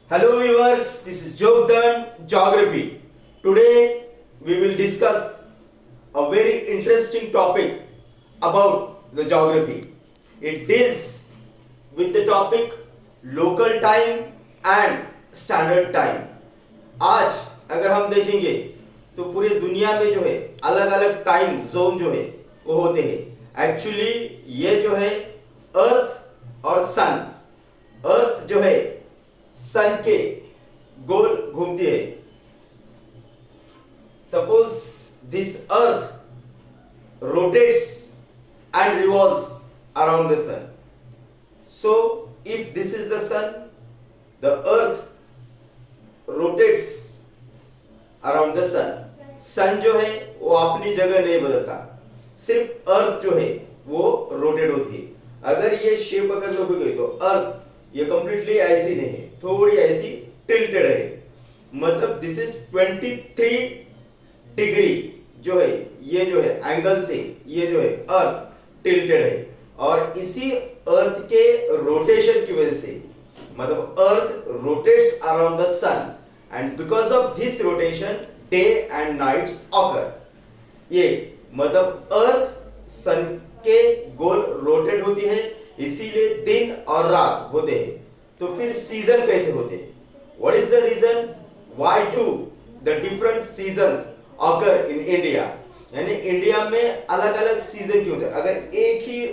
Hello viewers, this is Jogdan Geography. Today we will discuss a very interesting topic about the geography. It deals with the topic local time and standard time. आज अगर हम देखेंगे तो पूरे दुनिया में जो है अलग अलग टाइम जोन जो है वो होते हैं. एक्चुअली ये जो है अर्थ और सन, अर्थ जो है सन के गोल घूमती है. Suppose this earth rotates and revolves around the sun. So if this is the sun, the earth rotates around the sun. Sun जो है वो अपनी जगह नहीं बदलता, सिर्फ अर्थ जो है वो रोटेट होती है. अगर ये शेप अगर लोगे तो अर्थ ये कंप्लीटली ऐसी नहीं है, थोड़ी ऐसी टिल्टेड है. मतलब दिस इज 23 डिग्री जो है, ये जो है एंगल से ये जो है अर्थ टिल्टेड है. और इसी अर्थ के रोटेशन की वजह से, मतलब earth rotates around the sun and because of this rotation day and nights occur. ये मतलब अर्थ सन के गोल रोटेट होती है, इसीलिए दिन और रात होते हैं. तो फिर सीजन कैसे होते हैं? What is the reason why do the different seasons occur in India? यानी इंडिया में अलग अलग सीजन क्यों होते हैं? अगर एक ही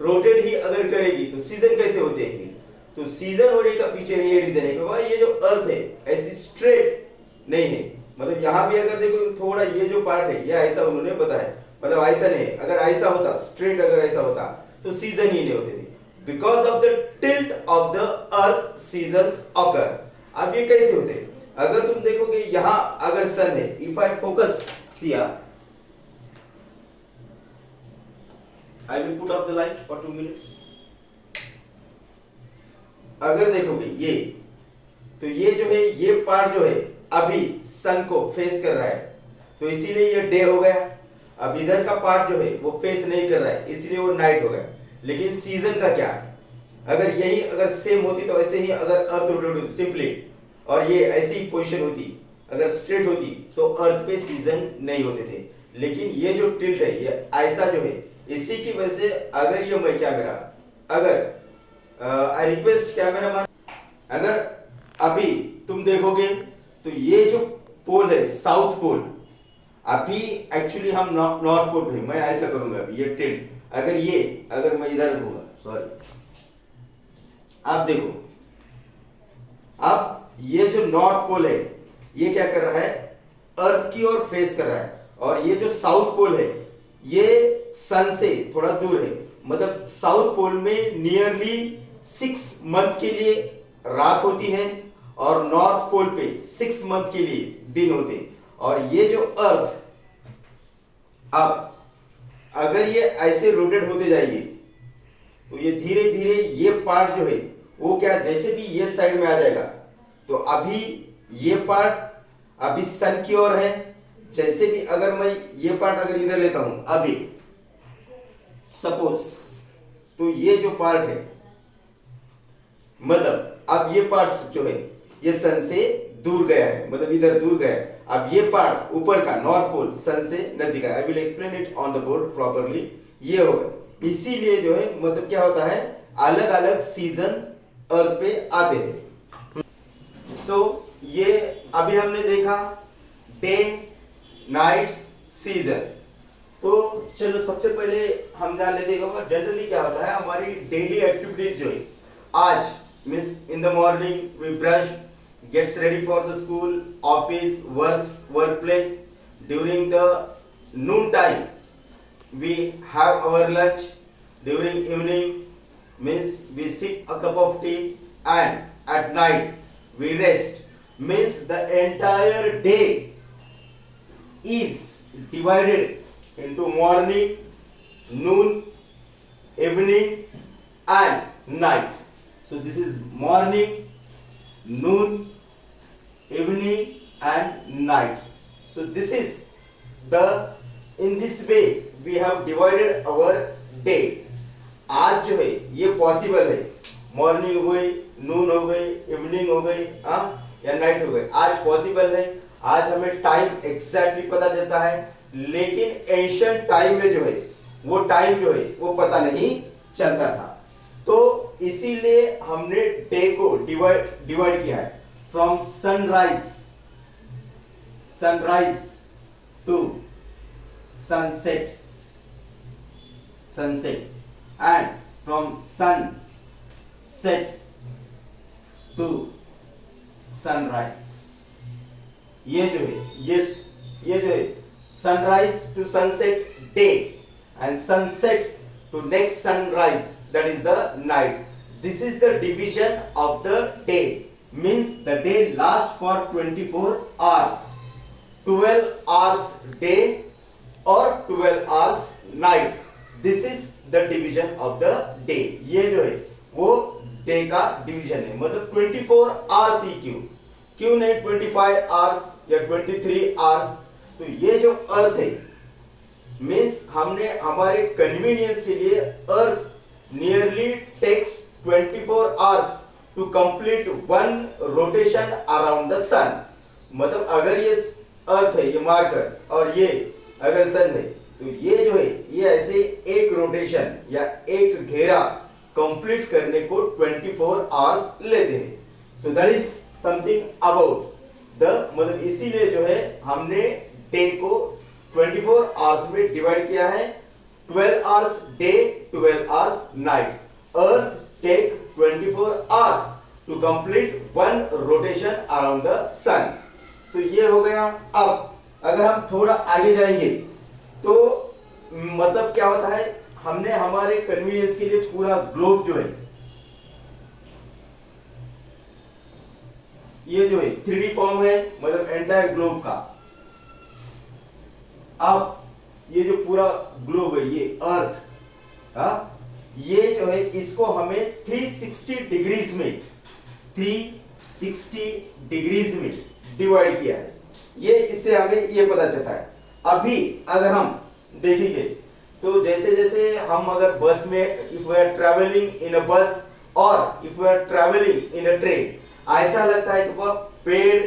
रोटेट ही अगर करेगी तो सीजन कैसे होते हैं फिर? तो सीजन होने का पीछे ये रीजन है कि भाई ये जो अर्थ है ऐसी स्ट्रेट नहीं है. मतलब यहाँ भी अगर देखो थोड़ा ये जो पार्ट है ये ऐसा उन्होंने बताया, मतलब ऐसा नहीं है. अगर ऐसा होता स्ट्रेट, अगर ऐसा होता तो सीजन ही नहीं होते थे. Because of the tilt of the earth seasons occur. अब ये कैसे होते हैं? अगर तुम देखोगे यहां अगर सन है, if I focus here, I will put off the light for 2 minutes. अगर देखोगे ये, तो ये जो है ये पार्ट जो है अभी सन को फेस कर रहा है, तो इसीलिए ये डे हो गया. अब इधर का पार्ट जो है वो फेस नहीं कर रहा है, इसलिए वो नाइट हो गया. लेकिन सीजन का क्या? अगर यही अगर सेम होती तो ऐसे ही अगर अर्थ रोटेट होती सिंपली, और ये ऐसी पोजीशन होती, अगर स्ट्रेट होती तो अर्थ पे सीजन नहीं होते थे. लेकिन ये जो टिल्ट है ये ऐसा जो है, इसी की वजह से अगर ये मैं कैमरा, अगर आई रिक्वेस्ट कैमरामैन, अगर अभी तुम देखोगे तो ये जो पोल है साउथ पोल, अभी एक्चुअली हम नॉर्थ पोल पे, मैं ऐसा करूंगा अभी ये टिल्ट. अगर मैं इधर रहूंगा, सॉरी, आप देखो, अब ये जो नॉर्थ पोल है ये क्या कर रहा है? अर्थ की ओर फेस कर रहा है. और ये जो साउथ पोल है ये सन से थोड़ा दूर है. मतलब साउथ पोल में नियरली 6 मंथ के लिए रात होती है और नॉर्थ पोल पे 6 मंथ के लिए दिन होते हैं. और ये जो अर्थ, अब अगर ये ऐसे रोटेट होते जाएंगे तो ये धीरे धीरे ये पार्ट जो है वो क्या, जैसे भी ये साइड में आ जाएगा तो अभी ये पार्ट अभी सन की ओर है. जैसे भी अगर मैं ये पार्ट अगर इधर लेता हूं अभी सपोज, तो ये जो पार्ट है, मतलब अब ये पार्ट जो है ये सन से दूर गया है, मतलब इधर दूर गया है. अब ये पार्ट ऊपर का नॉर्थ पोल सन से नजदीक है. I will explain it on the board properly. ये होगा, इसीलिए जो है मतलब क्या होता है, अलग अलग सीजन अर्थ पे आते हैं. सो ये अभी हमने देखा डे नाइट्स सीजन. तो चलो सबसे पहले हम जान लेते हैं जनरली क्या होता है हमारी डेली एक्टिविटीज जो है. आज means in the morning we brush, gets ready for the school, office, workplace. During the noon time we have our lunch. During evening means we sip a cup of tea, and at night we rest. Means the entire day is divided into morning, noon, evening and night. So this is morning, noon, evening and night. So this is the, in this way we have divided our day. आज जो है ये possible है, morning हो गई, नून हो गई, evening हो गई, हाँ, या नाइट हो गई। आज पॉसिबल है, आज हमें टाइम एग्जैक्टली पता चलता है, लेकिन एंशिएंट टाइम में जो है वो टाइम जो है वो पता नहीं चलता था। तो इसीलिए हमने डे को डिवाइड किया है from sunrise to sunset and from sunset to sunrise. ये जो है sunrise to sunset day and sunset to next sunrise, that is the night. This is the division of the day, means the day lasts for 24 hours, 12 hours day or 12 hours night. This is the division of the day. ये जो है वो day का division है, मतलब 24 hours ही क्यों नहीं 25 hours या 23 hours। तो ये जो अर्थ है मीन्स हमने हमारे कन्वीनियंस के लिए earth nearly takes 24 hours to complete one rotation around the sun. मतलब अगर ये अर्थ है, ये मार्कर, और ये अगर सन है, तो ये जो है ये ऐसे एक रोटेशन या एक घेरा कंप्लीट करने को 24 आवर्स लेते हैं। So that is something about the, मतलब इसीलिए जो है हमने डे को 24 आवर्स में डिवाइड किया है, 12 hours day, 12 hours night. Earth take 24 hours to complete one rotation around the sun. So ये हो गया। अब अगर हम थोड़ा आगे जाएंगे तो मतलब क्या होता है, हमने हमारे कन्वीनियंस के लिए पूरा ग्लोब जो है, ये जो है 3D फॉर्म है, मतलब एंटायर ग्लोब का। अब ये जो पूरा ग्लोब है, ये अर्थ, ये जो है इसको हमें 360 डिग्रीज में डिवाइड किया है। ये इससे हमें ये पता चलता है। अभी अगर हम देखेंगे तो जैसे जैसे हम अगर बस में, if we are travelling in a bus और if we are travelling in a train, ऐसा लगता है कि वह पेड़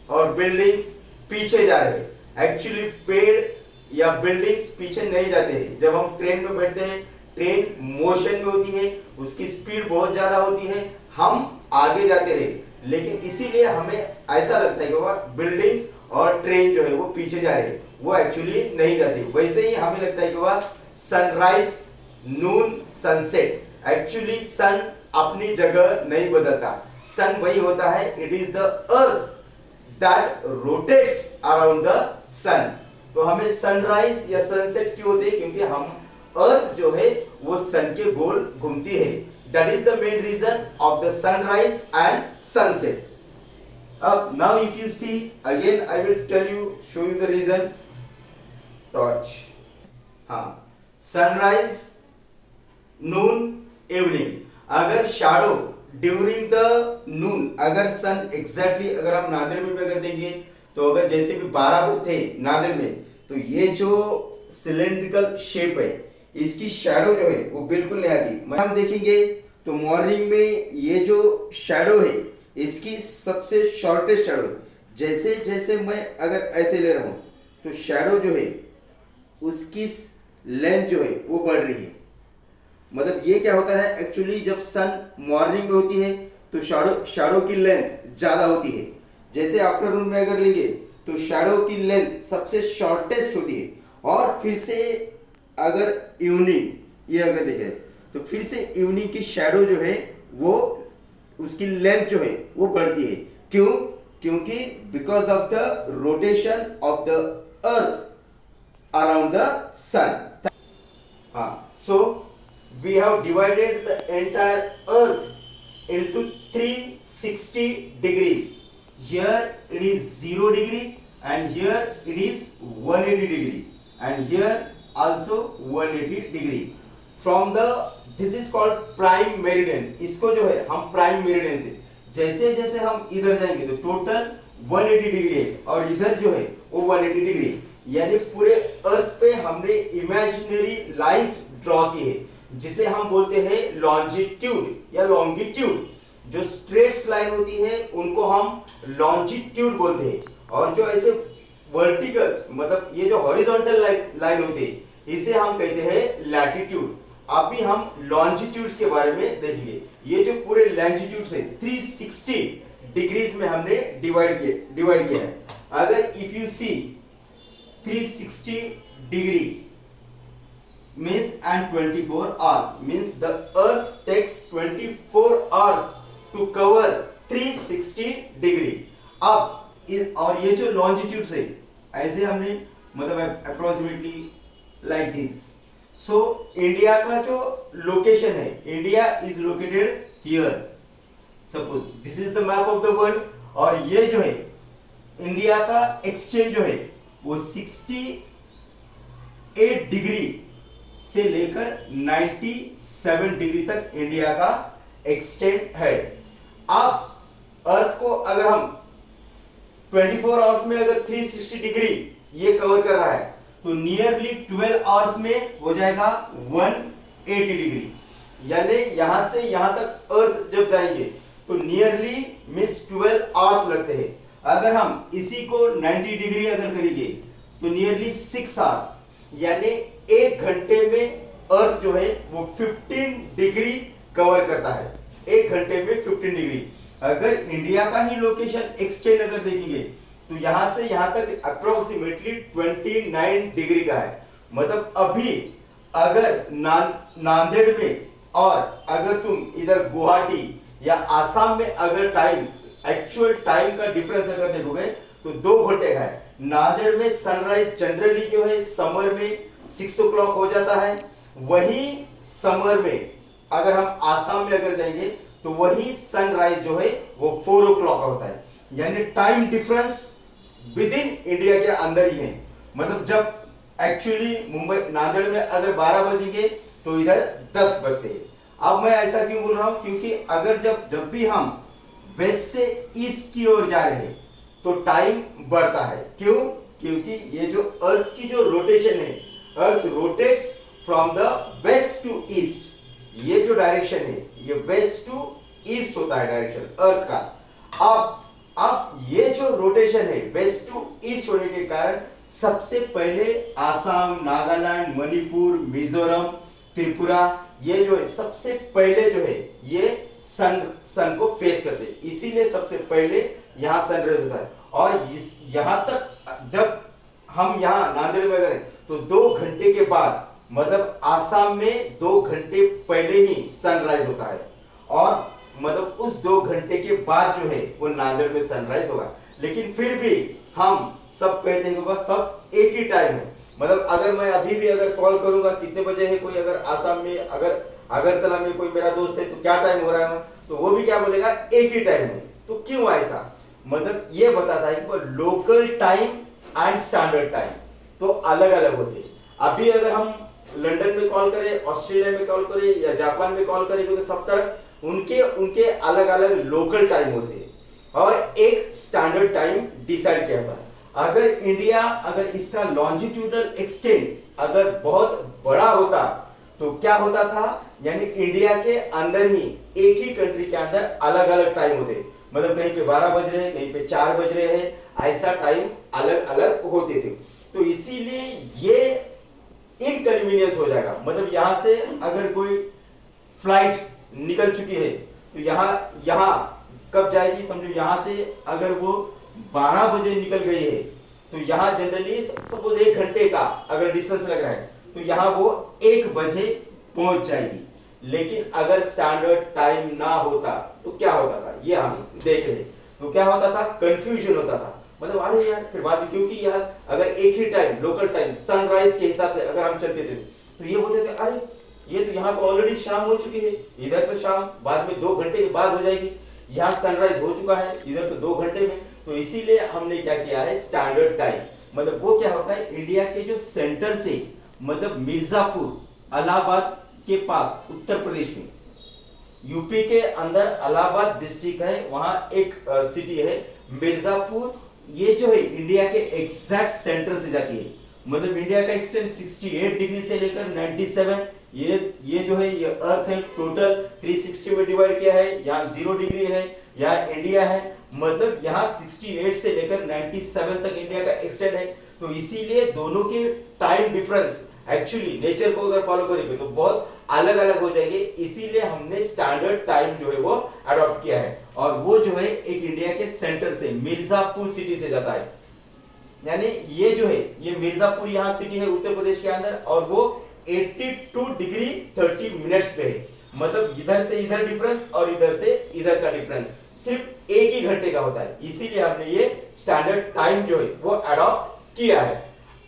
और बिल्डिंग्स पीछे जा रहे हैं। एक्चुअली पेड़ या बिल्डिंग्स पीछे नहीं जाते हैं। जब हम ट्रेन में बैठते हैं, ट्रेन मोशन में होती है, उसकी स्पीड बहुत ज्यादा होती है, हम आगे जाते रहे, लेकिन इसीलिए हमें ऐसा लगता है कि वह बिल्डिंग्स और ट्रेन जो है वो पीछे जा रहे हैं, वो एक्चुअली नहीं जाती। वैसे ही हमें लगता है कि वह sunrise, noon, sunset, actually sun अपनी जगह नहीं बदलता। सन वही होता है, it is the earth that rotates around the sun. तो हमें सनराइज या सनसेट क्यों होते हैं? क्योंकि हम अर्थ जो है वो सन के गोल घूमती है। That is the main reason of the sunrise and sunset. अब now if you see again, I will tell you, show you the reason. Torch, हाँ, सनराइज, नून, इवनिंग। अगर शैडो ड्यूरिंग द नून, अगर sun exactly अगर हम नांदेड़ में भी अगर देंगे तो अगर जैसे भी 12 बजे थे नांदेड़ में, तो ये जो सिलेंड्रिकल शेप है इसकी शैडो जो है वो बिल्कुल नहीं आती। हम देखेंगे तो मॉर्निंग में ये जो शैडो है इसकी सबसे शॉर्टेस्ट शैडो, जैसे जैसे मैं अगर ऐसे ले रहा हूं तो शैडो जो है उसकी लेंथ जो है वो बढ़ रही है। मतलब ये क्या होता है, एक्चुअली जब सन मॉर्निंग में होती है तो शैडो की लेंथ ज्यादा होती है। जैसे आफ्टरनून में अगर लेंगे तो शैडो की लेंथ सबसे शॉर्टेस्ट होती है। और फिर से अगर इवनिंग, ये अगर देखें तो फिर से इवनिंग की शैडो जो है वो उसकी लेंथ जो है वो बढ़ती है। क्यों? क्योंकि because of the rotation of the earth around the sun. हाँ, so we have divided the entire earth into 360 degrees. Here it is 0 degree and here it is 180 degree and here also 180 degree. From the, this is called prime meridian. इसको जो है हम prime meridian से जैसे जैसे हम इधर जाएंगे तो टोटल 180 डिग्री है और इधर जो है वो 180 डिग्री है। यानी पूरे अर्थ पे हमने इमेजिनरी लाइंस ड्रॉ की है जिसे हम बोलते हैं लॉन्जिट्यूड या लॉन्गिट्यूड। जो स्ट्रेट लाइन होती है उनको हम लॉन्जिट्यूड बोलते हैं, और जो ऐसे वर्टिकल मतलब ये जो हॉरिजॉन्टल लाइन होती है इसे हम कहते हैं लैटिट्यूड। अभी हम लॉन्जिट्यूड्स के बारे में देखेंगे। ये जो पूरे लॉन्जिट्यूड्स है 360 डिग्रीज में हमने डिवाइड किया है। अगर if you see 360 degree means and 24 hours means the earth takes 24 hours to cover 360 degree. अब और ये जो लॉन्जिट्यूड है ऐसे हमने मतलब approximately like this. So India का जो लोकेशन है, India is located here, suppose this is the map of the world, और ये जो है इंडिया का एक्सटेंट जो है वो 68 डिग्री से लेकर 97 डिग्री तक इंडिया का एक्सटेंट है। अब अर्थ को अगर हम 24 आवर्स में अगर 360 डिग्री ये कवर कर रहा है तो नियरली 12 आवर्स में हो जाएगा 180 डिग्री। यानी यहां से यहां तक अर्थ जब जाएंगे तो नियरली मींस 12 आवर्स लगते हैं। अगर हम इसी को 90 डिग्री अगर करेंगे तो नियरली 6 आवर्स, यानी 1 घंटे में अर्थ जो है वो 15 डिग्री कवर करता है। 1 घंटे में 15 डिग्री। अगर इंडिया का ही लोकेशन एक्सटेंड अगर देखेंगे तो यहां से यहां तक अप्रोक्सीमेटली 29 डिग्री का है। मतलब अभी अगर नांदेड़ में और अगर तुम इधर गुवाहाटी या आसाम में अगर टाइम एक्चुअल टाइम का डिफरेंस अगर देखोगे तो 2 घंटे का है। नांदेड़ में सनराइज जनरली जो है समर में 6 o'clock हो जाता है, वही समर में अगर हम आसाम में अगर जाएंगे तो वही सनराइज जो है वो 4 o'clock होता है। यानी time difference with in India के अंदर ही है। मतलब जब एक्चुअली मुंबई नांदेड़ में अगर 12 बजेंगे तो इधर 10 बजते हैं। अब मैं ऐसा क्यों बोल रहा हूं, क्योंकि अगर जब भी हम वेस्ट से ईस्ट की ओर जा रहे हैं तो टाइम बढ़ता है। क्यों? क्योंकि ये जो अर्थ की जो रोटेशन है, earth rotates from the west to east. ये जो डायरेक्शन है ये वेस्ट टू ईस्ट होता है डायरेक्शन अर्थ का। अब ये जो रोटेशन है वेस्ट टू ईस्ट होने के कारण सबसे पहले आसाम, नागालैंड, मणिपुर, मिजोरम, त्रिपुरा ये जो है सबसे पहले जो है ये सन को फेस करते हैं, इसीलिए सबसे पहले यहाँ सनराइज होता है। और यहाँ तक जब हम यहाँ नांदेड़ में गए तो 2 घंटे के बाद मतलब आसाम में 2 घंटे पहले ही सनराइज होता है, और मतलब उस 2 घंटे के बाद जो है वो नांदेड़ में सनराइज होगा। लेकिन फिर भी हम सब कहते हैं सब एक ही टाइम है। मतलब अगर मैं अभी भी अगर कॉल करूंगा कितने बजे है, कोई अगर आसाम में अगर अगरतला में कोई मेरा दोस्त है तो क्या टाइम हो रहा है, तो वो भी क्या बोलेगा एक ही टाइम है। तो क्यों ऐसा? मतलब ये बताता है कि local time and standard time तो अलग अलग होते हैं। अभी अगर हम लंदन में कॉल करें, ऑस्ट्रेलिया में कॉल करें या जापान में कॉल करें तो सब तरफ उनके अलग अलग लोकल टाइम होते हैं और एक स्टैंडर्ड टाइम डिसाइड किया हुआ है। अगर इंडिया अगर इसका लॉन्जिट्यूडल एक्सटेंट अगर बहुत बड़ा होता तो क्या होता था, यानी इंडिया के अंदर ही एक ही कंट्री के अंदर अलग अलग टाइम होते, मतलब कहीं पे 12 बज रहे हैं, कहीं पे 4 बज रहे हैं, ऐसा टाइम अलग अलग होते थे। तो इसीलिए ये इनकन्वीनियंस हो जाएगा। मतलब यहां से अगर कोई फ्लाइट निकल चुकी है तो यहाँ कब जाएगी, समझो यहां से अगर वो 12 बजे निकल गई है तो यहाँ जनरली सपोज 1 घंटे का अगर डिस्टेंस लग रहा है तो यहाँ वो 1 बजे पहुंच जाएगी। लेकिन अगर स्टैंडर्ड टाइम ना होता तो क्या होता था ये हम देख रहे, तो क्या होता था, कंफ्यूजन होता था। मतलब अरे यार फिर बाद में, क्योंकि यार अगर एक ही टाइम लोकल टाइम सनराइज के हिसाब से अगर हम चलते थे तो ये बोलते थे अरे ये तो यहाँ तो ऑलरेडी शाम हो चुकी है, इधर तो शाम बाद में 2 घंटे के बाद हो जाएगी, यहाँ सनराइज हो चुका है, इधर तो 2 घंटे में। तो इसीलिए हमने क्या किया है स्टैंडर्ड टाइम। मतलब वो क्या होता है, इंडिया के जो सेंटर से मतलब मिर्जापुर इलाहाबाद के पास उत्तर प्रदेश में, यूपी के अंदर इलाहाबाद डिस्ट्रिक्ट है, वहां एक सिटी है मिर्जापुर। ये जो है इंडिया के एग्जैक्ट सेंटर से जाती है। मतलब इंडिया का एक्सटेंट 68 डिग्री से लेकर 97 ये जो है ये अर्थ है, टोटल 360 में डिवाइड किया है, यहाँ 0 डिग्री है, यहाँ इंडिया है, मतलब यहाँ 68 से लेकर 97 तक इंडिया का एक्सटेंड है। तो इसीलिए दोनों के टाइम डिफरेंस एक्चुअली नेचर को अगर फॉलो करेंगे तो बहुत अलग अलग हो जाएंगे, इसीलिए हमने स्टैंडर्ड टाइम जो है वो अडॉप्ट किया है। और वो जो है एक इंडिया के सेंटर से मिर्जापुर सिटी से जाता है, यानी ये जो है ये मिर्जापुर यहाँ सिटी है उत्तर प्रदेश के अंदर, और वो 82 डिग्री 30 मिनट्स पे है। मतलब इधर से इधर डिफरेंस और इधर से इधर का डिफरेंस सिर्फ एक ही घंटे का होता है, इसीलिए हमने ये स्टैंडर्ड टाइम जो है वो अडॉप्ट किया है।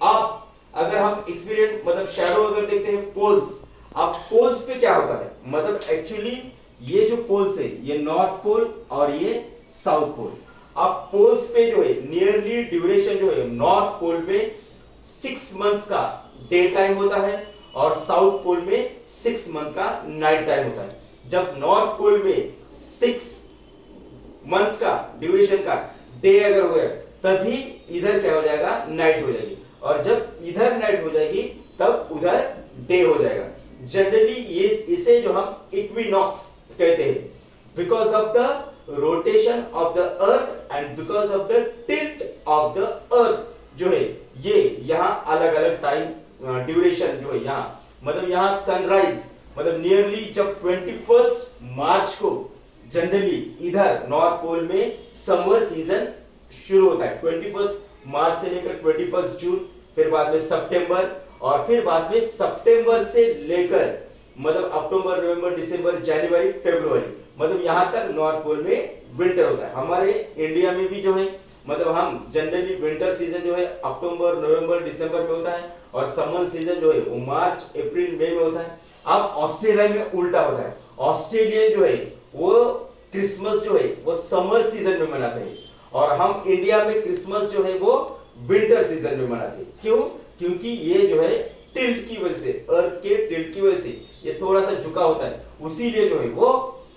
अब अगर हम एक्सपीरियंस मतलब शैडो अगर देखते हैं पोल्स, अब पोल्स पे क्या होता है, मतलब एक्चुअली ये जो पोल्स है ये नॉर्थ पोल और ये साउथ पोल। अब पोल्स पे जो है नियरली ड्यूरेशन जो है नॉर्थ पोल पे 6 मंथ्स का डे टाइम होता है और साउथ पोल में 6 मंथ का नाइट टाइम होता है। जब नॉर्थ पोल में 6 मंथ्स का ड्यूरेशन का डे अगर हो गया तभी इधर क्या हो जाएगा, नाइट हो जाएगी, और जब इधर नाइट हो जाएगी तब उधर डे हो जाएगा। जनरली ये इसे जो हम इक्विनॉक्स कहते हैं, because of the rotation of the earth and because of the tilt of the अर्थ जो है ये यहाँ अलग अलग टाइम ड्यूरेशन जो है यहाँ, मतलब यहाँ सनराइज मतलब नियरली जब 21 मार्च को जनरली इधर नॉर्थ पोल में समर सीजन शुरू होता है, 21 मार्च से लेकर 21 जून, फिर बाद में सितंबर, और फिर बाद में सितंबर से लेकर मतलब अक्टूबर नवंबर दिसंबर जनवरी फरवरी, मतलब यहां तक नॉर्थ पोल में विंटर होता है। हमारे इंडिया में भी जो है मतलब हम जनरली विंटर सीजन जो है अक्टूबर नवंबर दिसंबर में होता है, और समर सीजन जो है वो मार्च अप्रैल मई में होता है। अब ऑस्ट्रेलिया में उल्टा होता है, ऑस्ट्रेलिया जो है वो क्रिसमस जो है वो समर सीजन में मनाते हैं, और हम इंडिया में क्रिसमस जो है वो विंटर सीजन में मनाते हैं। क्यों? क्योंकि ये जो है टिल्ट की वजह से, अर्थ के टिल्ट की वजह से ये थोड़ा सा झुका होता है, उसीलिए जो है वो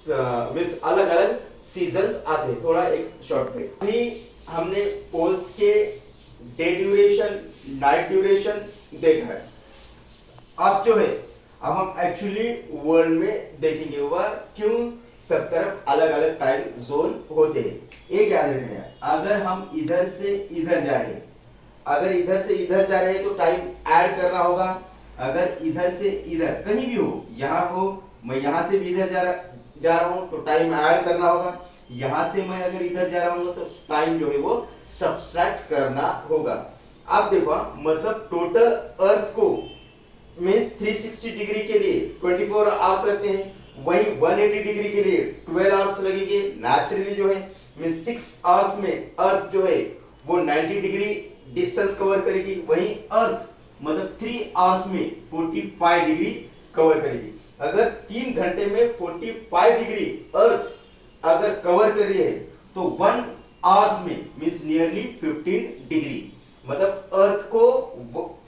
मींस अलग अलग सीजन्स आते हैं। थोड़ा एक शॉर्ट ब्रेक। अभी हमने पोल्स के डे ड्यूरेशन नाइट ड्यूरेशन देखा है, अब जो है अब हम एक्चुअली वर्ल्ड में देखेंगे वह क्यों सब तरफ अलग अलग टाइम जोन होते हैं। एक याद रखना है, अगर हम इधर से इधर जा रहे हैं, अगर इधर से इधर जा रहे हैं तो टाइम ऐड करना होगा। अगर इधर से इधर कहीं भी हो, यहाँ हो, मैं यहाँ से भी इधर जा रहा हूँ तो टाइम ऐड करना होगा, यहाँ से मैं अगर इधर जा रहा हूँ तो टाइम जो है वो सब्सट्रैक्ट करना होगा। आप देखो मतलब टोटल अर्थ को मींस 360 डिग्री के लिए 24 आवर्स रखते हैं, वही 180 डिग्री के लिए 12 आवर्स लगेंगे। नेचुरली जो है मींस 6 आवर्स में अर्थ जो है वो 90 डिग्री डिस्टेंस कवर करेगी, वही अर्थ मतलब 3 आवर्स में 45 डिग्री कवर करेगी। अगर 3 घंटे में 45 डिग्री अर्थ अगर कवर कर रही है तो 1 आवर्स में मींस नियरली 15 डिग्री, मतलब अर्थ को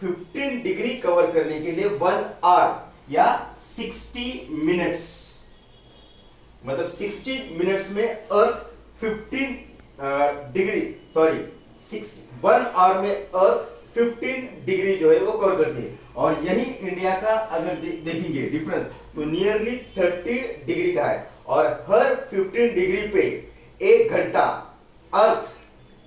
15 डिग्री कवर करने के लिए 1 आवर या 60 मिनट्स, मतलब 60 मिनट्स में अर्थ 15 डिग्री 1 आवर में अर्थ 15 डिग्री जो है वो कवर करती है। और यही इंडिया का अगर देखेंगे डिफरेंस तो नियरली 30 डिग्री का है, और हर 15 डिग्री पे 1 घंटा अर्थ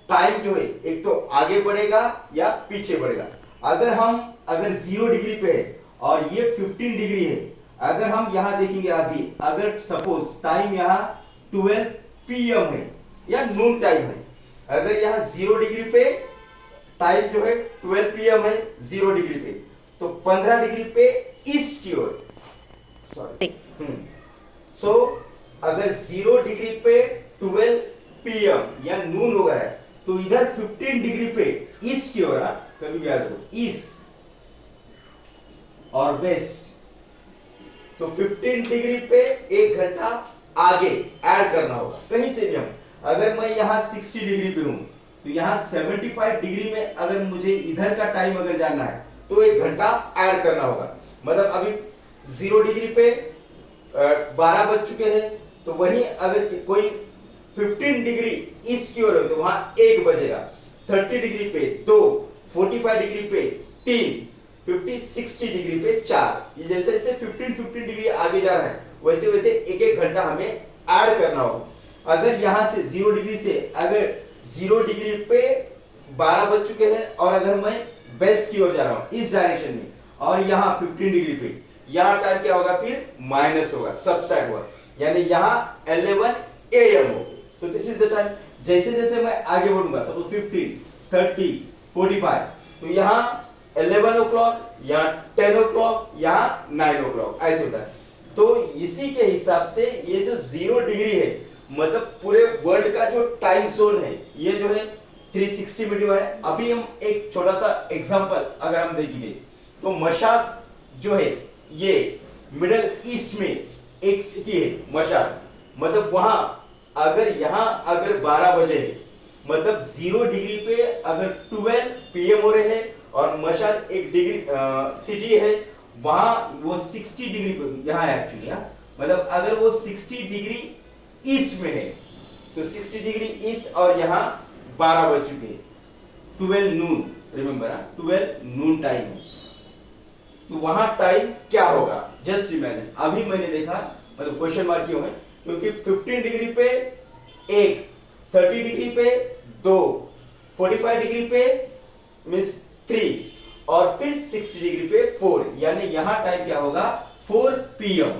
टाइम जो है एक तो आगे बढ़ेगा या पीछे बढ़ेगा। अगर 0 डिग्री पे है और ये 15 डिग्री है, अगर हम यहां देखेंगे अभी, अगर सपोज टाइम यहां 12 PM है या नून टाइम है, अगर यहां 0 डिग्री पे टाइम जो है 12 PM है 0 डिग्री पे, तो 15 डिग्री पे ईस्ट की ओर सो अगर 0 डिग्री पे 12 PM या नून हो गया है तो इधर 15 डिग्री पे ईस्ट की ओर, कभी याद रखो ईस्ट और वेस्ट, तो 15 डिग्री पे 1 घंटा आगे ऐड करना होगा कहीं से भी। हम अगर मैं यहाँ 60 डिग्री पे हूं तो यहाँ 75 डिग्री में अगर मुझे इधर का टाइम अगर जानना है तो 1 घंटा ऐड करना होगा। मतलब अभी 0 डिग्री पे 12 बज चुके हैं, तो वहीं अगर कोई 15 डिग्री ईस्ट की ओर है तो वहां 1 बजेगा, 30 डिग्री पे 2, 45 डिग्री पे 3, 50 60 डिग्री पे 4। ये जैसे जैसे 15 डिग्री आगे जा रहा है वैसे वैसे एक एक घंटा हमें ऐड करना होगा। अगर यहाँ से 0 डिग्री से अगर 0 डिग्री पे 12 बज चुके हैं और अगर मैं वेस्ट की ओर जा रहा हूँ इस डायरेक्शन में और यहाँ 15 डिग्री पे, यहाँ टाइम क्या होगा फिर माइनस होगा, सबट्रैक्ट होगा, यानी यहाँ 11 AM होगी। तो दिस इज द टाइम। जैसे जैसे मैं आगे बढ़ूंगा सपोज 15 30 45 तो यहाँ 11 o'clock, यहाँ 10 o'clock, यहाँ 9 o'clock ऐसे होता है। तो इसी के हिसाब से ये जो 0 डिग्री है मतलब पूरे वर्ल्ड का जो टाइम जोन है ये जो है 360 में डिवाइड है। अभी हम एक छोटा सा एग्जांपल अगर हम देखेंगे तो मशाक जो है ये मिडल ईस्ट में एक सिटी है मशाक, मतलब वहां अगर यहां अगर 12 बजे है मतलब 0 डिग्री पे अगर 12 PM हो रहे हैं और मशाल एक डिग्री सिटी है वहां वो 60 डिग्री पे यहाँ है एक्चुअली, मतलब अगर वो 60 डिग्री ईस्ट में है तो 60 डिग्री ईस्ट और यहाँ 12 बज चुके हैं, 12 नून, रिमेंबर 12 नून टाइम है। तो वहां टाइम क्या होगा जस्ट इमेजिन। अभी मैंने देखा मतलब क्वेश्चन मार्क क्यों है क्योंकि 15 डिग्री पे 1, 30 डिग्री पे 2, 45 डिग्री पे मींस 3 और फिर 60 डिग्री पे 4, यानी यहां टाइम क्या होगा 4 PM।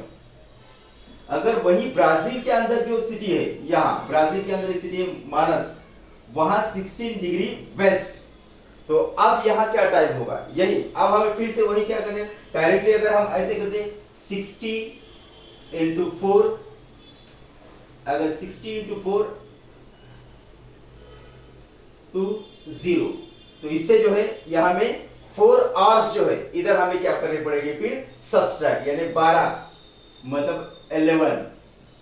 अगर वही ब्राजील के अंदर जो सिटी है, यहाँ ब्राजील के अंदर एक सिटी है मानस, वहां 16 डिग्री वेस्ट, तो अब यहाँ क्या टाइम होगा यही। अब हमें फिर से वही क्या करें डायरेक्टली, अगर हम ऐसे करते 60 इंटू 4, अगर 60 इंटू 4 टू 0 तो इससे जो है यहाँ में 4 आवर्स जो है इधर हमें क्या करने पड़ेगी फिर सब्सट्रैक्ट, यानी 12 मतलब 11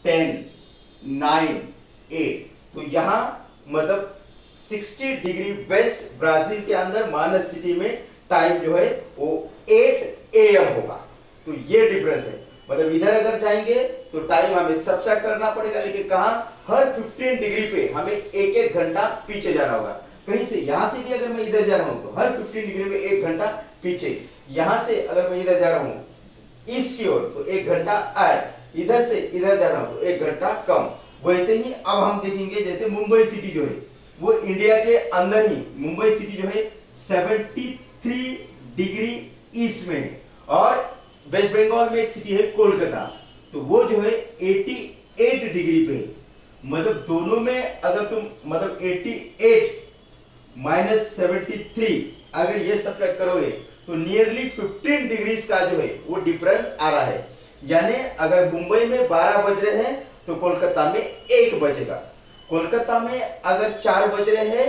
10 9 8, तो यहाँ मतलब 60 डिग्री वेस्ट ब्राजील के अंदर मानस सिटी में टाइम जो है वो 8 AM होगा। तो ये डिफरेंस है, मतलब इधर अगर जाएंगे तो टाइम हमें सब्ट्रैक्ट करना पड़ेगा, लेकिन कहां हर 15 डिग्री पे हमें एक एक घंटा पीछे जाना होगा। कहीं से यहां से भी अगर मैं इधर जा रहा हूं तो हर 15 डिग्री में 1 घंटा पीछे, यहां से अगर मैं इधर जा रहा हूं ईस्ट की ओर तो 1 घंटा ऐड, इधर से इधर जा रहा हूं तो 1 घंटा कम। वैसे ही अब हम देखेंगे जैसे मुंबई सिटी जो है वो इंडिया के अंदर ही, मुंबई सिटी जो है 73 डिग्री ईस्ट में है और वेस्ट बंगाल में एक सिटी है कोलकाता, तो वो जो है 88 डिग्री पे, मतलब दोनों में अगर तुम मतलब 88 माइनस 73 अगर ये सब्ट्रैक्ट करोगे तो नियरली 15 डिग्रीज का जो है वो डिफरेंस आ रहा है। यानी अगर मुंबई में 12 बज रहे हैं तो कोलकाता में 1 बजेगा, कोलकाता में अगर 4 बज रहे हैं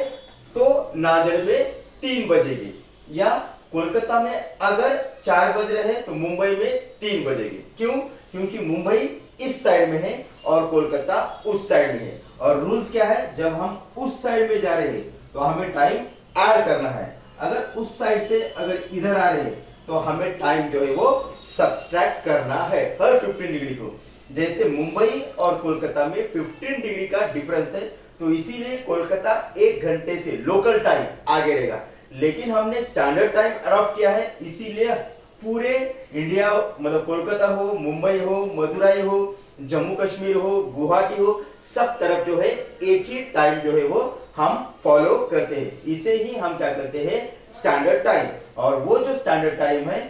तो नांदेड़ में 3 बजेगी, या कोलकाता में अगर 4 बज रहे हैं तो मुंबई में 3 बजेगी। क्यों? क्योंकि मुंबई इस साइड में है और कोलकाता उस साइड में है, और रूल्स क्या है जब हम उस साइड में जा रहे हैं तो हमें टाइम ऐड करना है, अगर उस साइड से अगर इधर आ रहे हैं तो हमें टाइम जो है वो सब्ट्रैक्ट करना है हर 15 डिग्री को। जैसे मुंबई और कोलकाता में 15 डिग्री का डिफरेंस है तो इसीलिए कोलकाता 1 घंटे से लोकल टाइम आगे रहेगा, लेकिन हमने स्टैंडर्ड टाइम अडॉप्ट किया है, इसीलिए पूरे इंडिया मतलब कोलकाता हो, मुंबई हो, मदुरई हो, जम्मू कश्मीर हो, गुवाहाटी हो, सब तरफ जो है एक ही टाइम जो है वो हम फॉलो करते हैं। इसे ही हम क्या करते हैं स्टैंडर्ड टाइम, और वो जो स्टैंडर्ड टाइम है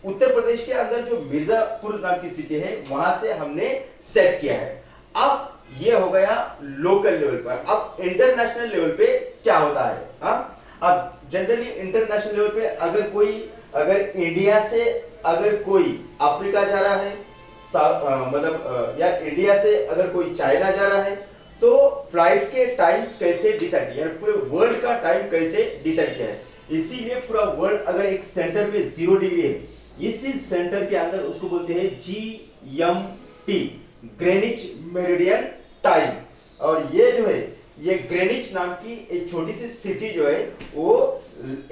उत्तर प्रदेश के अंदर जो मिर्जापुर नाम की सिटी है वहां से हमने सेट किया है। अब ये हो गया लोकल लेवल पर। अब इंटरनेशनल लेवल पे क्या होता है? अब जनरली इंटरनेशनल लेवल पे अगर इंडिया से अगर कोई अफ्रीका जा रहा है मतलब या इंडिया से अगर कोई चाइना जा रहा है तो फ्लाइट के टाइम्स कैसे डिसाइड किया, पूरे वर्ल्ड का टाइम कैसे डिसाइड किया है। इसीलिए पूरा वर्ल्ड अगर एक सेंटर पे 0 डिग्री है, इसी सेंटर के अंदर उसको बोलते हैं GMT, ग्रेनिच मेरिडियन टाइम। और ये जो है ये ग्रेनिच नाम की एक छोटी सी सिटी जो है वो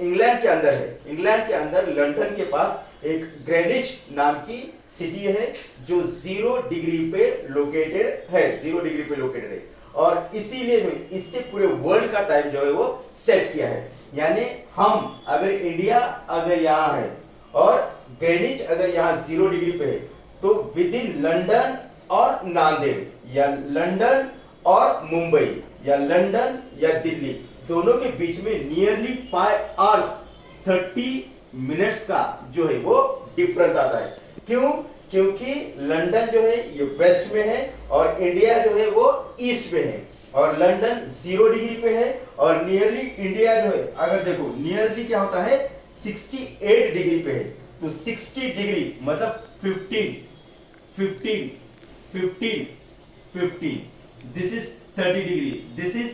इंग्लैंड के अंदर है। इंग्लैंड के अंदर लंदन के पास एक ग्रेनिच नाम की सिटी है जो 0 डिग्री पे लोकेटेड है, 0 डिग्री पे लोकेटेड है, और इसीलिए जो इससे पूरे वर्ल्ड का टाइम जो है वो सेट किया है। यानी हम अगर इंडिया अगर यहाँ है और ग्रेनिच अगर यहाँ 0 डिग्री पे है तो विद इन लंदन और नांदेड़ या लंदन और मुंबई या लंदन या दिल्ली दोनों के बीच में नियरली 5 आवर्स 30 मिनट्स का जो है वो डिफरेंस आता है। क्यों? क्योंकि लंदन जो है ये वेस्ट में है और इंडिया जो है वो ईस्ट में है और लंदन 0 डिग्री पे है और नियरली इंडिया जो है अगर देखो नियरली क्या होता है 68 डिग्री पे है तो 60 डिग्री मतलब 15 this is 30 degree this is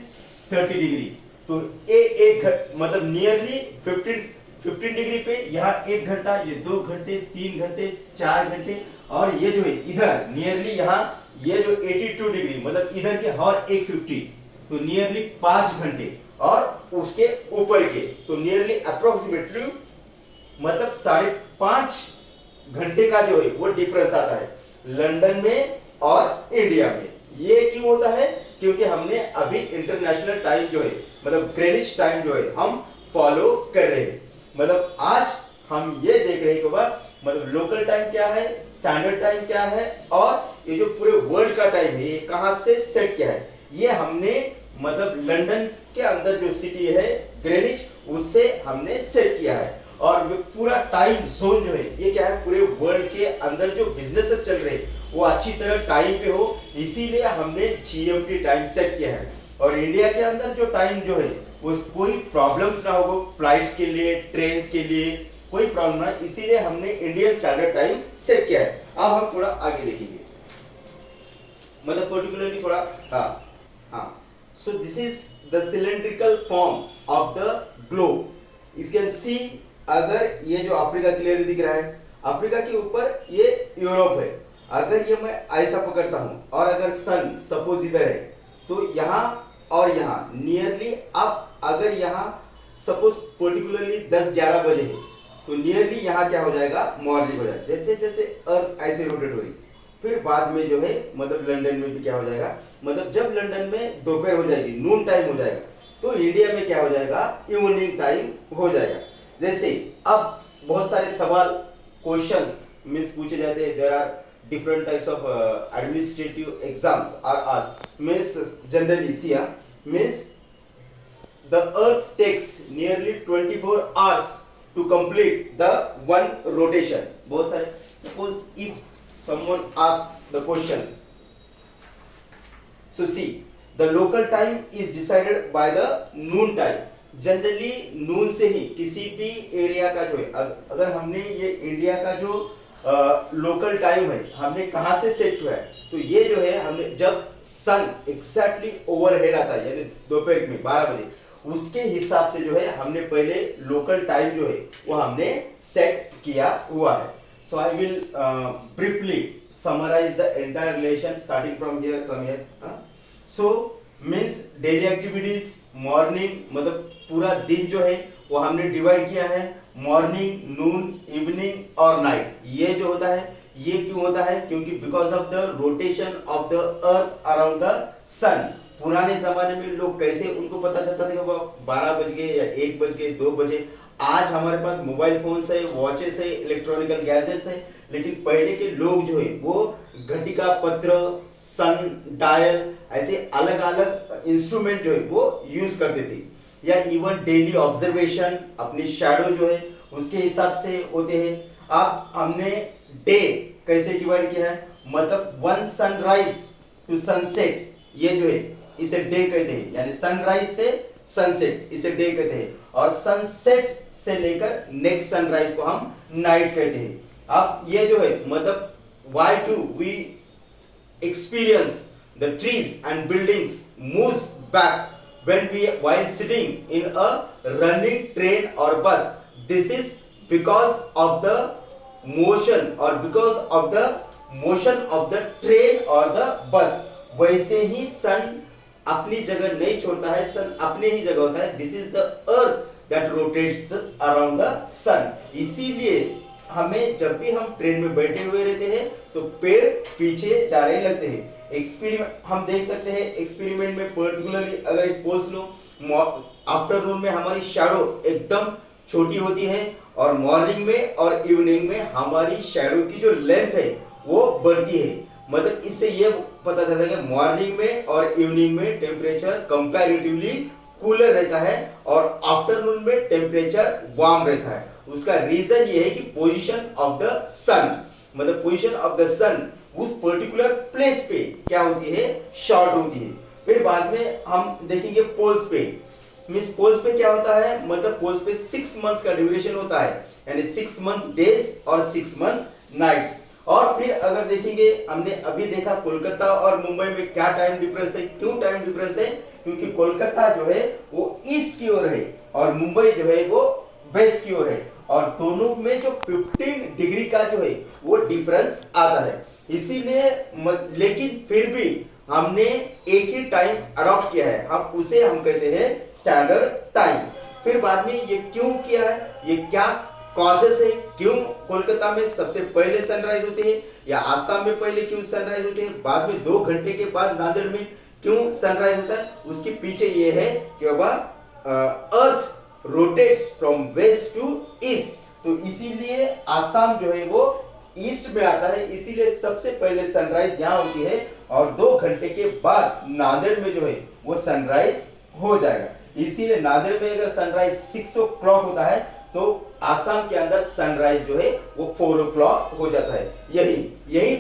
30 degree तो एक मतलब नियरली 15 डिग्री पे यहाँ 1 घंटा ये 2 घंटे 3 घंटे 4 घंटे और ये जो है इधर नियरली यहाँ ये जो 82 डिग्री मतलब इधर के हर एक 50 तो नियरली 5 घंटे और उसके ऊपर के तो नियरली अप्रोक्सीमेटली मतलब 5.5 घंटे का जो है वो डिफरेंस आता है लंदन में और इंडिया में। ये क्यों होता है? क्योंकि हमने अभी इंटरनेशनल टाइम जो है मतलब ग्रेनिच टाइम जो है हम फॉलो कर रहे हैं। मतलब आज हम ये देख रहे हैं कि मतलब लोकल टाइम क्या है, स्टैंडर्ड टाइम क्या है और ये जो पूरे वर्ल्ड का टाइम है ये कहां से सेट किया है, ये हमने मतलब लंदन के अंदर जो सिटी है ग्रेनिच उससे हमने सेट किया है। और पूरा टाइम जोन जो है ये क्या है पूरे वर्ल्ड के अंदर जो बिजनेसेस चल रहे हैं वो अच्छी तरह टाइम पे हो इसीलिए हमने जीएमटी टाइम सेट किया है। और इंडिया के अंदर जो टाइम जो है वो कोई प्रॉब्लम्स ना हो फ्लाइट्स के लिए ट्रेन के लिए कोई प्रॉब्लम ना इसीलिए हमने इंडियन स्टैंडर्ड टाइम सेट किया है। अब हम थोड़ा आगे देखेंगे मतलब पर्टिकुलरली थोड़ा हाँ सो this is the cylindrical form of the globe. You can see अगर ये जो अफ्रीका क्लियरली दिख रहा है अफ्रीका के ऊपर ये यूरोप है। अगर ये मैं ऐसा पकड़ता हूँ और अगर सन सपोज इधर है तो यहाँ और यहाँ नियरली अब अगर यहाँ सपोज पर्टिकुलरली 10-11 बजे है तो नियरली यहाँ क्या हो जाएगा मॉर्निंग हो जाएगा। जैसे जैसे अर्थ ऐसे रोटेट हो रही फिर बाद में जो है मतलब लंदन में भी क्या हो जाएगा मतलब जब लंदन में दोपहर हो जाएगी नून टाइम हो जाएगा तो इंडिया में क्या हो जाएगा इवनिंग टाइम हो जाएगा। जैसे अब बहुत सारे सवाल क्वेश्चंस मींस पूछे जाते हैं there are different types of administrative exams are asked means generally see means the earth takes nearly 24 hours to complete the one rotation। बहुत सारे suppose if someone asks the questions so see the local time is decided by the noon time। Generally noon से ही किसी भी area का जो है अगर हमने ये इंडिया का जो लोकल टाइम है हमने कहां से सेट किया है तो ये जो है हमने जब सन एग्जैक्टली ओवरहेड आता है यानी दोपहर में 12 बजे उसके हिसाब से जो है हमने पहले लोकल टाइम जो है वो हमने सेट किया हुआ है। So I will briefly summarise the entire relation starting from here come here. So means daily activities morning मतलब पूरा दिन जो है वो हमने डिवाइड किया है मॉर्निंग नून इवनिंग और नाइट। ये जो होता है ये क्यों होता है क्योंकि because of the rotation of the earth around the sun. पुराने जमाने में लोग कैसे उनको पता चलता था कि 12 बज गए या 1 बज गए 2 बजे। आज हमारे पास मोबाइल फोन्स है वॉचेस है इलेक्ट्रॉनिकल गैजेट्स है लेकिन पहले के लोग जो है वो घटिका पत्र सन डायल ऐसे अलग अलग इंस्ट्रूमेंट जो है वो यूज करते थे या इवन डेली ऑब्जर्वेशन अपनी शैडो जो है उसके हिसाब से होते हैं। अब हमने डे कैसे डिवाइड किया है मतलब वन सनराइज टू सनसेट ये जो है इसे डे कहते हैं यानी सनराइज से सनसेट इसे डे कहते हैं और सनसेट से लेकर नेक्स्ट सनराइज को हम नाइट कहते हैं। अब ये जो है मतलब why do we experience the trees and buildings moves back when we while sitting in a running train or bus? This is because of the motion or because of the motion of the train or the bus। वैसे ही सन अपनी जगह नहीं छोड़ता है सन अपने ही जगह होता है। This is the earth that rotates around the sun. इसीलिए हमें जब भी हम ट्रेन में बैठे हुए रहते हैं तो पेड़ पीछे जा रहे लगते हैं। एक्सपेरिमेंट हम देख सकते हैं एक्सपेरिमेंट में पर्टिकुलरली अगर एक पोल्स लो आफ्टरनून में हमारी शैडो एकदम छोटी होती है और मॉर्निंग में और इवनिंग में हमारी शैडो की जो लेंथ है वो बढ़ती है। मतलब इससे ये पता चलता है कि मॉर्निंग में और इवनिंग में टेम्परेचर कंपैरेटिवली कूलर रहता है और आफ्टरनून में टेम्परेचर वार्म रहता है। उसका रीजन ये है कि पोजीशन ऑफ द सन, मतलब पोजीशन ऑफ द सन उस पर्टिकुलर प्लेस पे क्या होती है, शॉर्ट होती है। फिर बाद में हम देखेंगे पोल्स पे। मींस पोल्स पे क्या होता है, मतलब पोल्स पे 6 मंथ्स का ड्यूरेशन होता है, यानी 6 मंथ डेज और 6 मंथ नाइट्स। और फिर अगर देखेंगे, हमने अभी देखा कोलकाता और मुंबई में क्या टाइम डिफरेंस है। क्यों टाइम डिफरेंस है? क्योंकि कोलकाता जो है वो ईस्ट की ओर है और मुंबई जो है वो वेस्ट की ओर है, और दोनों में जो 15 डिग्री का जो है वो डिफरेंस आता है। इसीलिए लेकिन फिर भी हमने एक ही टाइम अडॉप्ट किया है, हम उसे हम कहते हैं स्टैंडर्ड टाइम। फिर बाद में ये क्यों किया है, ये क्या कॉजेस है, क्यों कोलकाता में सबसे पहले सनराइज होते हैं या आसाम में पहले क्यों सनराइज होते हैं, बाद में 2 घंटे के बाद नांदेड़ में क्यों सनराइज होता है, उसके पीछे ये है कि बाबा earth rotates from west to east, तो इसीलिए आसाम जो है वो ईस्ट में आता है, इसीलिए सबसे पहले सनराइज यहाँ होती है और 2 घंटे के बाद नांदेड़ में जो है वो सनराइज हो जाएगा। इसीलिए नांदेड़ में अगर सनराइज 6 o'clock होता है तो आसाम के अंदर सनराइज जो है वो 4 o'clock हो जाता है। यही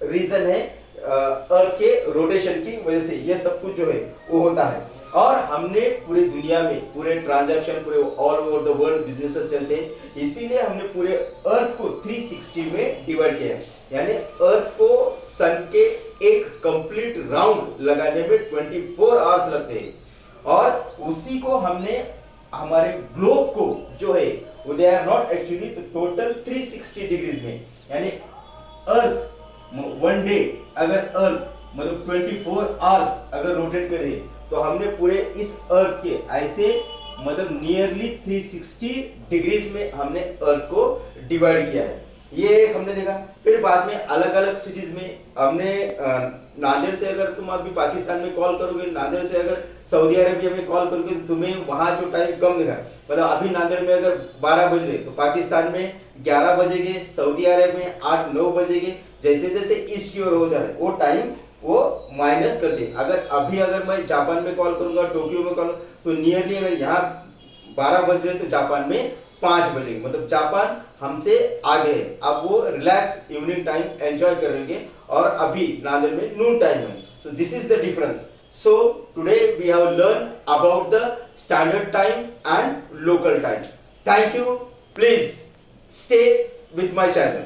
रीजन है अर्थ के रोटेशन की वजह से ये सब कुछ जो है वो होता है। और हमने पूरे दुनिया में पूरे ट्रांजैक्शन पूरे all over the world businesses चलते हैं, इसीलिए हमने पूरे अर्थ को 360 में डिवाइड किया है, यानी अर्थ को सन के एक कंप्लीट राउंड लगाने में 24 आवर्स लगते हैं, और उसी को हमने हमारे ग्लोब को जो है they are not actually total 360 degrees में, यानी अर्थ वन डे अगर अर्थ मतलब 24 आवर्स अगर रोटेट करे तो हमने पूरे इस अर्थ के ऐसे मतलब नियरली 360 डिग्रीज में हमने अर्थ को डिवाइड किया है। ये एक हमने देखा। फिर बाद में अलग अलग सिटीज में हमने नांदेड़ से अगर तुम अभी पाकिस्तान में कॉल करोगे, नांदेड़ से अगर सऊदी अरेबिया में कॉल करोगे तो तुम्हें वहां जो टाइम कम देगा, मतलब अभी नांदेड़ में अगर 12 बज रहे तो पाकिस्तान में 11 बजेंगे, सऊदी अरेबिया में 8-9 बजेंगे। जैसे जैसे ईस्ट की ओर हो जा रहा है वो टाइम वो माइनस कर दे। अगर मैं जापान में कॉल करूंगा, टोक्यो में कॉल, तो नियरली अगर यहाँ 12 बज रहे तो जापान में 5 बजेंगे, मतलब जापान हमसे आगे है। अब वो रिलैक्स इवनिंग टाइम एंजॉय करेंगे और अभी नांदेड़ में नून टाइम है। So this is the difference. So today we have learn about the standard time and local time. Thank you. Please stay with my channel.